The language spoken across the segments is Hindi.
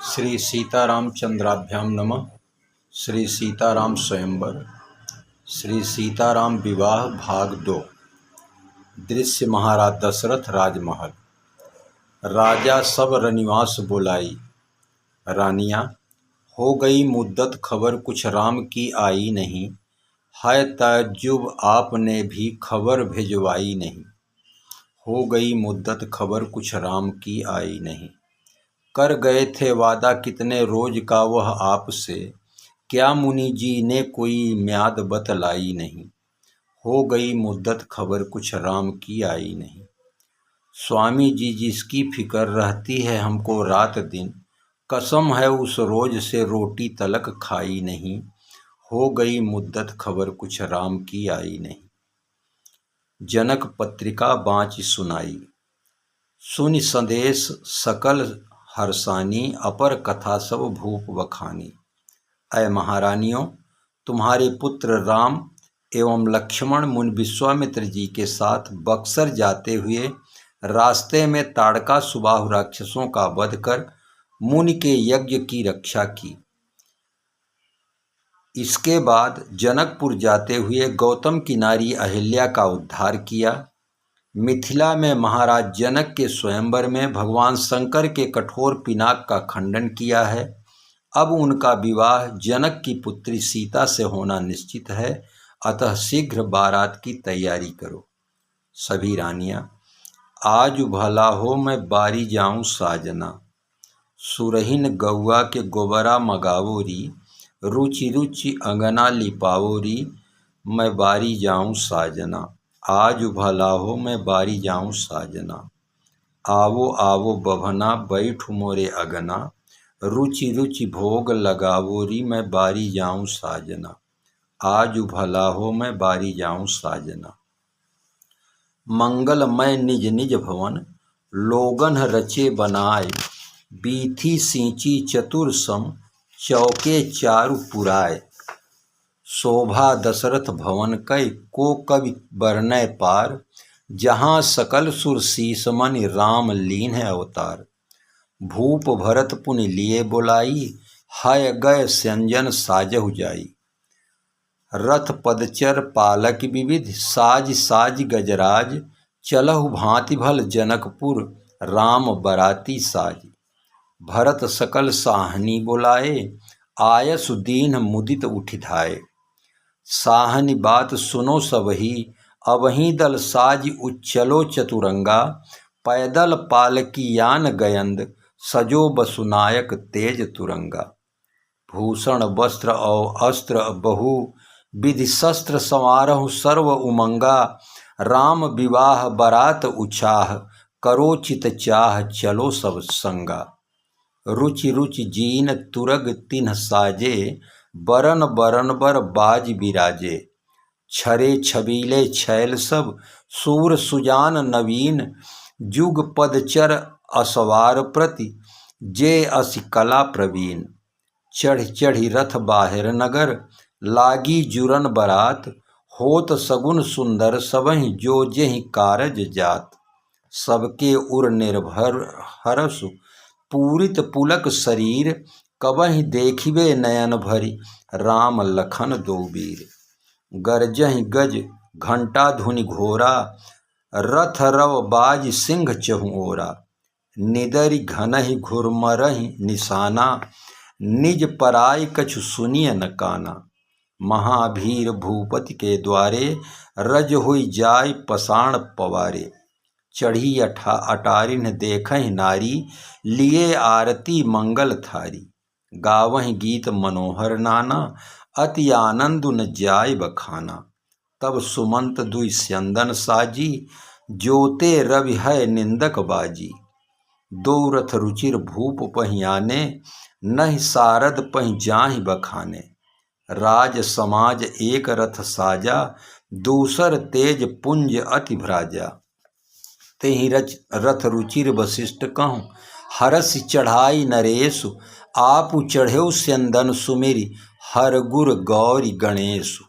श्री सीतारामचंद्राभ्याम नमः। श्री सीताराम स्वयंवर। श्री सीताराम विवाह भाग 2। दृश्य महाराज दशरथ राजमहल। राजा सब रनिवास बुलाई, रानियाँ हो गई मुद्दत खबर कुछ राम की आई नहीं। है ताज्जुब आपने भी खबर भिजवाई नहीं। हो गई मुद्दत खबर कुछ राम की आई नहीं। कर गए थे वादा कितने रोज का वह आपसे, क्या मुनि जी ने कोई म्याद बतलाई नहीं। हो गई मुद्दत खबर कुछ राम की आई नहीं। स्वामी जी जिसकी फिक्र रहती है हमको रात दिन, कसम है उस रोज से रोटी तलक खाई नहीं। हो गई मुद्दत खबर कुछ राम की आई नहीं। जनक पत्रिका बाँच सुनाई, सुनि संदेश सकल हर्षानी, अपर कथा सब भूप बखानी। अय महारानियों, तुम्हारे पुत्र राम एवं लक्ष्मण मुनि विश्वामित्र जी के साथ बक्सर जाते हुए रास्ते में ताड़का सुबाहु राक्षसों का वध कर मुनि के यज्ञ की रक्षा की। इसके बाद जनकपुर जाते हुए गौतम की नारी अहिल्या का उद्धार किया। मिथिला में महाराज जनक के स्वयंवर में भगवान शंकर के कठोर पिनाक का खंडन किया है। अब उनका विवाह जनक की पुत्री सीता से होना निश्चित है, अतः शीघ्र बारात की तैयारी करो। सभी रानियां आज भला हो मैं बारी जाऊं साजना, सुरहिन गौआ के गोबरा मगावोरी, रुचि रुचि अंगना लिपावोरी, मैं बारी जाऊं साजना। आज भला हो मैं बारी जाऊं साजना। आवो आवो बभना बैठ मोरे अगना, रुचि रुचि भोग लगावोरी, मैं बारी जाऊं साजना। आज भला हो मैं बारी जाऊं साजना। मंगलमय निज निज भवन लोगन रचे बनाए, बीथी सींची चतुर सम चौके चारु पुराए। शोभा दशरथ भवन कै को कवि बरनय पार, जहाँ सकल सुर शीस मनि राम लीन है अवतार। भूप भरत पुनि लिए बुलाई, हय गय स्यंजन साजहु जाई। रथ पदचर पालक विविध साज साज गजराज, चलहु भांति भल जनकपुर राम बराती साज। भरत सकल साहनी बुलाए, आयसु दीन मुदित उठिधाए। साहनी बात सुनो सबही, अबही दल साज उच्चलो चतुरंगा। पैदल पालकी यान गयंद, सजो बसुनायक तेज तुरंगा। भूषण वस्त्र और अस्त्र बहु विधि शस्त्र समारहु सर्व उमंगा। राम विवाह बरात उछाह, करो चित चाह चलो सब संगा। रुचि रुचि जीन तुरग तिन्ह साजे, बरन बरन बर बाज बिराजे। छरे छबीले छैल सब सूर सुजान नवीन, जुग पदचर असवार प्रति जे असि कला प्रवीण। चढ़ चढ़ी रथ बाहिर नगर, लागी जुरन बरात। होत सगुन सुंदर सबहि जो जेहि कारज जात। सबके उर निर्भर हरसु पूरित पुलक शरीर, कबहि देखिबे नयन भरि राम लखन दो वीर। गरजहि गज घंटा धुनि घोरा, रथ रव बाज सिंह चहु ओरा। निदरि घनहि घुरमरहि निशाना, निज पराय कछु सुनिय न काना। महाभीर भूपति के द्वारे, रज हुई जाय पसाण पवारे। चढ़ी अटारिन देखहि नारी, लिए आरती मंगल थारी। गावहि गीत मनोहर नाना, अति आनंद न जाय बखाना। तब सुमंत दुई स्यंदन साजी, जोते रवि है निंदक बाजी। दो रथ रुचिर भूप पहियाने, नहीं सारद पहि जाहि बखाने। राज समाज एक रथ साजा, दूसर तेज पुंज अति भ्राजा। तेहि रथ रुचिर वशिष्ठ कहूँ, हरसि चढ़ाई नरेशु। आपु चढ़ेउ स्यंदन सुमिरि, हर गुर गौरी गणेशु।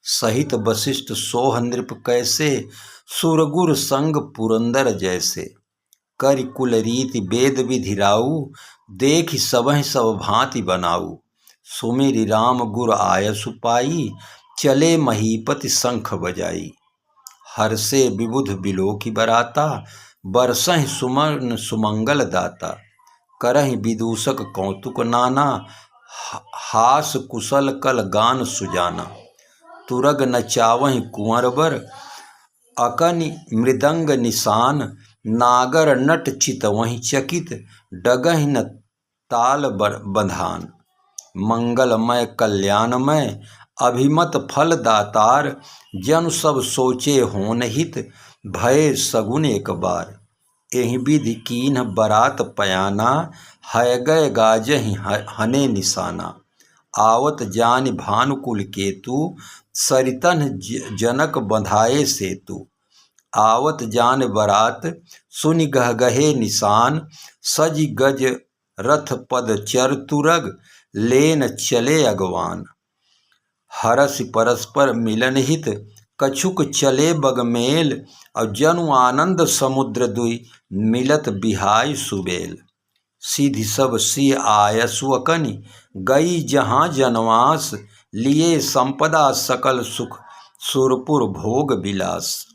सहित वशिष्ठ सोह नृप कैसे, सुरगुर संग पुरंदर जैसे। करि कुल रीति वेद विधि राऊ, देखि सबहि सब भांति बनाऊ। सुमिरि राम गुर आयसु पाई, चले महीपति शंख बजाई। हर्षे विबुध बिलोकी बराता, बरसहि सुमन सुमंगल दाता। करहि विदूषक कौतुक नाना, हास कुशल कल गान सुजाना। तुरग नचावहि कुंवर बर, अकनि मृदंग निशान। नागर नट चितवहि चकित, डगहि न ताल बंधान। मंगलमय कल्याणमय, अभिमत फल दातार। जनु सब सोचे होन हित, भये सगुन एक बार। एहि विधि कीन्ह बरात पयाना, है गए गाजहि हने निशाना। आवत जानि भानुकुल केतु, सरितन जनक बंधाए सेतु। आवत जान बरात, सुनि गहगहे निशान। सजि गज रथ पद चर तुरग, लेन चले अगवान। हरस परस्पर मिलन हित, कछुक चले बगमेल। और जनु आनंद समुद्र दुई, मिलत बिहाई सुबेल। सिधि सब सिय आयसु अकनि, गई जहाँ जनवास। लिए संपदा सकल सुख, सुरपुर भोग विलास।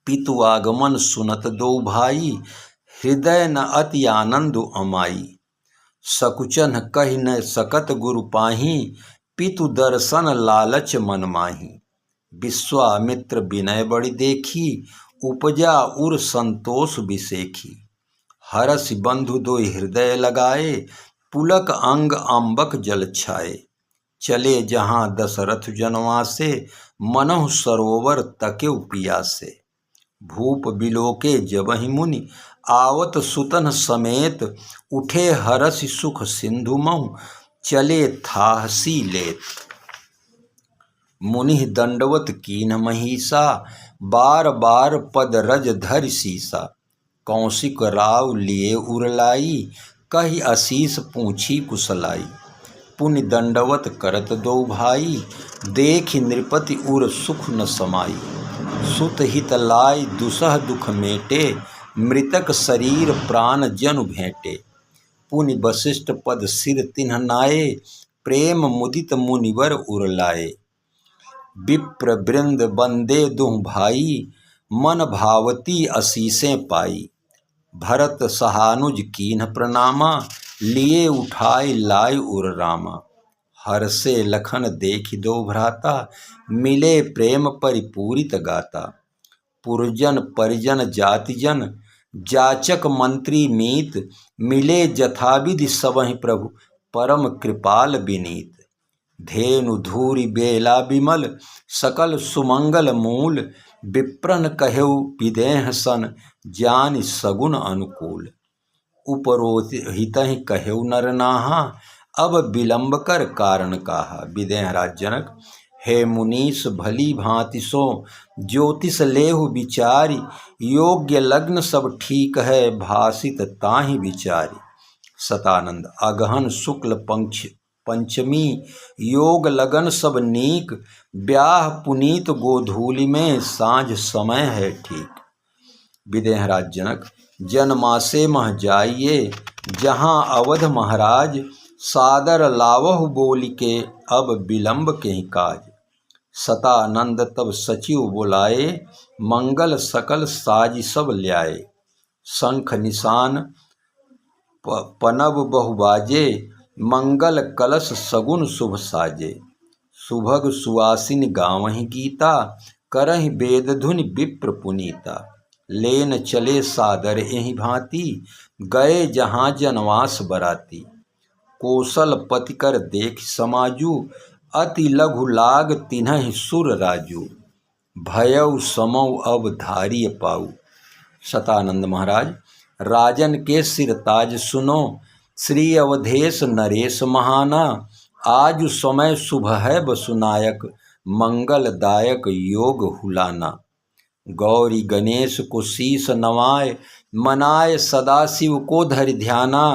पितु आगमन सुनत दो भाई, हृदय न अति आनंद अमाई। सकुचन कहि न सकत गुरु पाही, पितु दर्शन लालच मन माही। विश्वामित्र विनय बड़ि देखी, उपजा उर संतोष बिसेखी। हरस बंधु दोई हृदय लगाए, पुलक अंग अम्बक जल छाए। चले जहाँ दशरथ जनवासे, मनहु सरोवर तकेउ पियासे। भूप बिलोके जबहि मुनि, आवत सुतन समेत। उठे हरसि सुख सिंधु महु, चले थाहसी लेत। मुनि दंडवत कीन्ह महिषा, बार बार पद रज धरि सीसा। कौशिक राव लिए उरलाई, कहि असीस पूछी कुशलाई। पुनि दंडवत करत दो भाई, देखि नृपति उर सुख न समाई। सुत हित लाई दुसह दुख मेटे, मृतक शरीर प्राण जनु भेंटे। पुनि वशिष्ठ पद सिर तिन्ह नाये, प्रेम मुदित मुनिवर उरलाए। विप्र वृंद बंदे दुह भाई, मन भावती असीसें पाई। भरत सहानुज कीन्ह प्रणामा, लिए उठाई लाई उर रामा। हर्षे लखन देखि दो भ्राता, मिले प्रेम परिपूरित गाता। पुरजन परिजन जातिजन, जाचक मंत्री मीत। मिले जथाविधि सबहि प्रभु, परम कृपाल विनीत। धेनु धूरि बेला विमल, सकल सुमंगल मूल। विप्रन कहेउ विदेह सन, जानि सगुन अनुकूल। उपरोहितहि कहेउ नर नाहा, अब विलंब कर कारण काहा। विदेह राज जनक, हे मुनीस भली भांति सो, ज्योतिष लेहु विचारी। योग्य लग्न सब ठीक है, भाषित ताहि विचारी। सतानंद, अगहन शुक्ल पंचमी, योग लगन सब नीक। ब्याह पुनीत गोधूलि में, साँझ समय है ठीक। विदेह राज जनक, जनमासे मह जाइए, जहाँ अवध महाराज। सादर लावहु बोली के, अब विलंब के काज। सतानंद तब सचिव बुलाए, मंगल सकल साज सब ल्याए। शंख निशान पनब बहु बाजे, मंगल कलश सगुन शुभ साजे। सुभग सुआसिन गावहि गीता, करहि वेद धुनि विप्र पुनीता। लेन चले सादर एहि भांति, गए जहाँ जनवास बराती। कौशल पति कर देख समाजू, अति लघु लाग तिन्हहि सुर राजू। भयउ समौ अब धारिय पाऊ। सतानंद महाराज, राजन के सिरताज सुनो, श्री अवधेश नरेश महाना। आज समय शुभ है वसुनायक, मंगलदायक योग हुलाना। गौरी गणेश को शीस नवाय, मनाए सदाशिव को धरि ध्याना।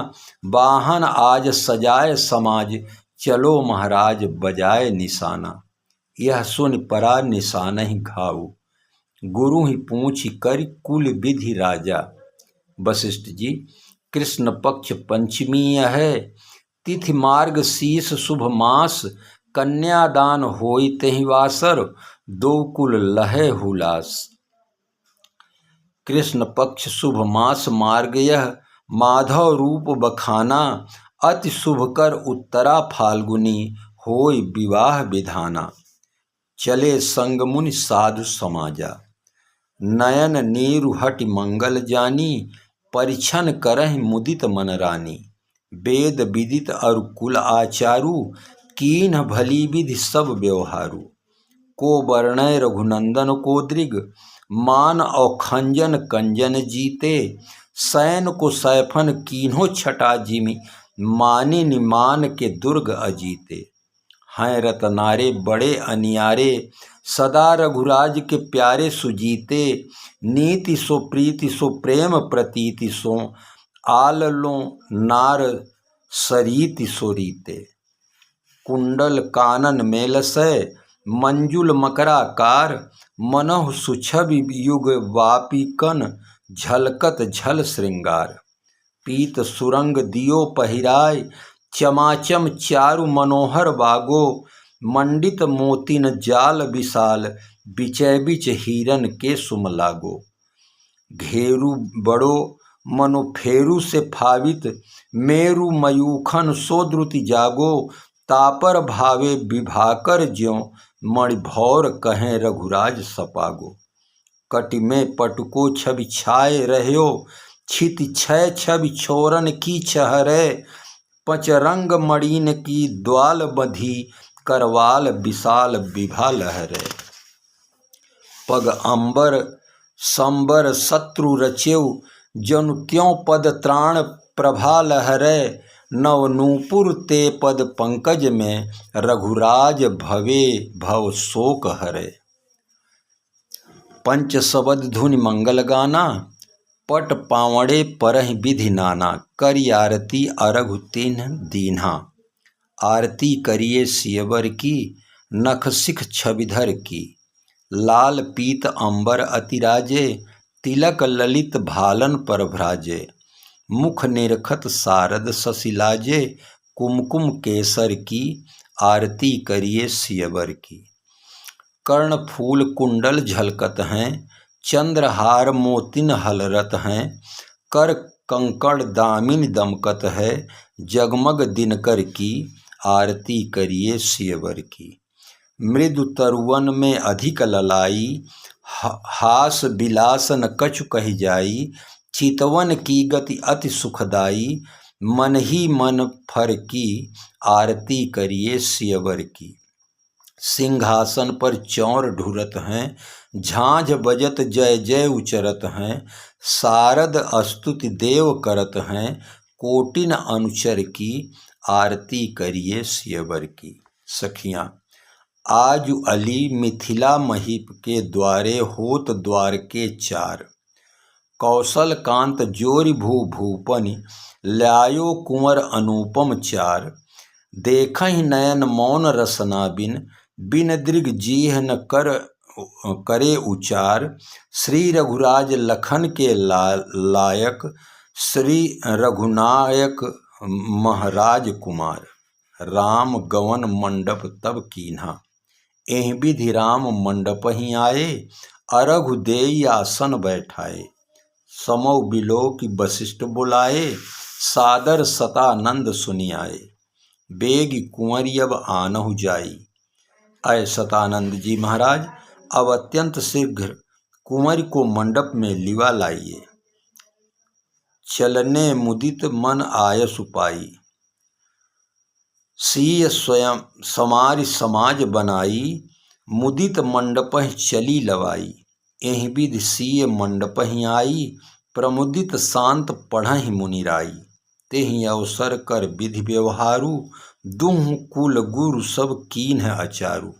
वाहन आज सजाए समाज, चलो महाराज बजाए निशाना। यह सुन परा निशान ही घाऊ, गुरु ही पूछ करि कुल विधि राजा। वशिष्ठ जी, कृष्ण पक्ष पंचमी है, तिथि मार्ग शीस शुभ मास, कन्यादान होई तहि वासर, दो कुल लहे हुलास। कृष्ण पक्ष शुभ मास मार्ग यह, माधव रूप बखाना, अति शुभ कर उत्तरा फाल्गुनी, होय विवाह विधाना। चले संग मुनि साधु समाजा, नयन नीरु हटि मंगल जानी, परिछन करहि मुदित मन रानी। वेद विदित अरु कुल आचारु, कीन्ह भली विधि सब व्यवहारु। को वर्णय रघुनंदन को दृग, मान और खंजन कंजन जीते। सैन को सैफन कीन्हो छटा जिमि, माने निमान के दुर्ग अजीते। हैं रतनारे बड़े अनियारे, सदा रघुराज के प्यारे सुजीते। नीति सो प्रीति सो प्रेम प्रतीति सो, आललो नार सरीति सो रीते। कुंडल कानन मेलसय, मंजुल मकराकार, मनहु सुछवि युग वापिकन, झलकत झल श्रृंगार। पीत सुरंग दियो पहिराय, चमाचम चारु मनोहर बागो। मंडित मोतिन जाल विशाल, बिचै बिच हिरन के सुम लागो। घेरु बड़ो मनु फेरु से फावित, मेरु मयूखन सो द्रुति जागो। तापर भावे विभाकर ज्यों, मणि भौर कहें रघुराज सपागो। कटि में पटुको छवि छाए रह्यो, छिति छय छवि छोरन की छहरे। पचरंग मणिन की द्वाल बधी, करवाल विशाल विभा लहरे। पग अंबर संबर शत्रु रचेउ, जनु त्यों पद त्राण प्रभा लहरे। नव नूपुर ते पद पंकज में, रघुराज भवे भव शोक हरे। पंच सबद धुनि मंगल गाना, पट पावड़े परहि विधि नाना। करि आरती अरघु तिन्ह दीन्हा, आरती करिए सियवर की, नख सिख छविधर की। लाल पीत अंबर अतिराजे, तिलक ललित भालन पर भ्राजे। मुख निरखत सारद ससिलाजे, कुमकुम केसर की, आरती करिए सियवर की। कर्ण फूल कुंडल झलकत हैं, चंद्रहार मोतिन हलरत हैं। कर कंकड़ दामिन दमकत है, जगमग दिनकर की, आरती करिए सियवर की। मृदु तरुवन में अधिक ललाई, हास बिलास न कछु कहि जाई। चितवन की गति अति सुखदाई, मन ही मन फर की, आरती करिए सियवर की। सिंहासन पर चौर ढुरत हैं, झांझ बजत जय जय उचरत हैं। सारद स्तुति देव करत हैं, कोटिन अनुचर की, आरती करिए सियवर की। सखियाँ, आजु अली मिथिला महीप के द्वारे होत द्वार के चार। कौशल कांत जोरि भूपनि, ल्यायो कुंवर अनुपम चार। देखहि नयन मौन रसना बिन, बिन दृग जीह न करे उचार। श्री रघुराज लखन के लायक, श्री रघुनायक महाराज कुमार। राम गवन मंडप तब कीन्हा, एहि विधि राम मंडप ही आए। अरघु देई आसन बैठाए, समौ बिलो की वशिष्ठ बुलाए। सादर सतानंद सुनि आए, बेगी कुंवरी अब आनहु जाई। अय सतानंद जी महाराज, अब अत्यंत शीघ्र कुंवर को मंडप में लिवा लाइए। चलने मुदित मन आयसु पाई, सीय स्वयं समारि समाज बनाई। मुदित मंडप चली लवाई, एहि विधि सीय मंडप ही आई। प्रमुदित शांत पढ़हि मुनिराई, तेहि अवसर कर विधि व्यवहारु। दुह कुल गुरु सब कीन्ह अचारु।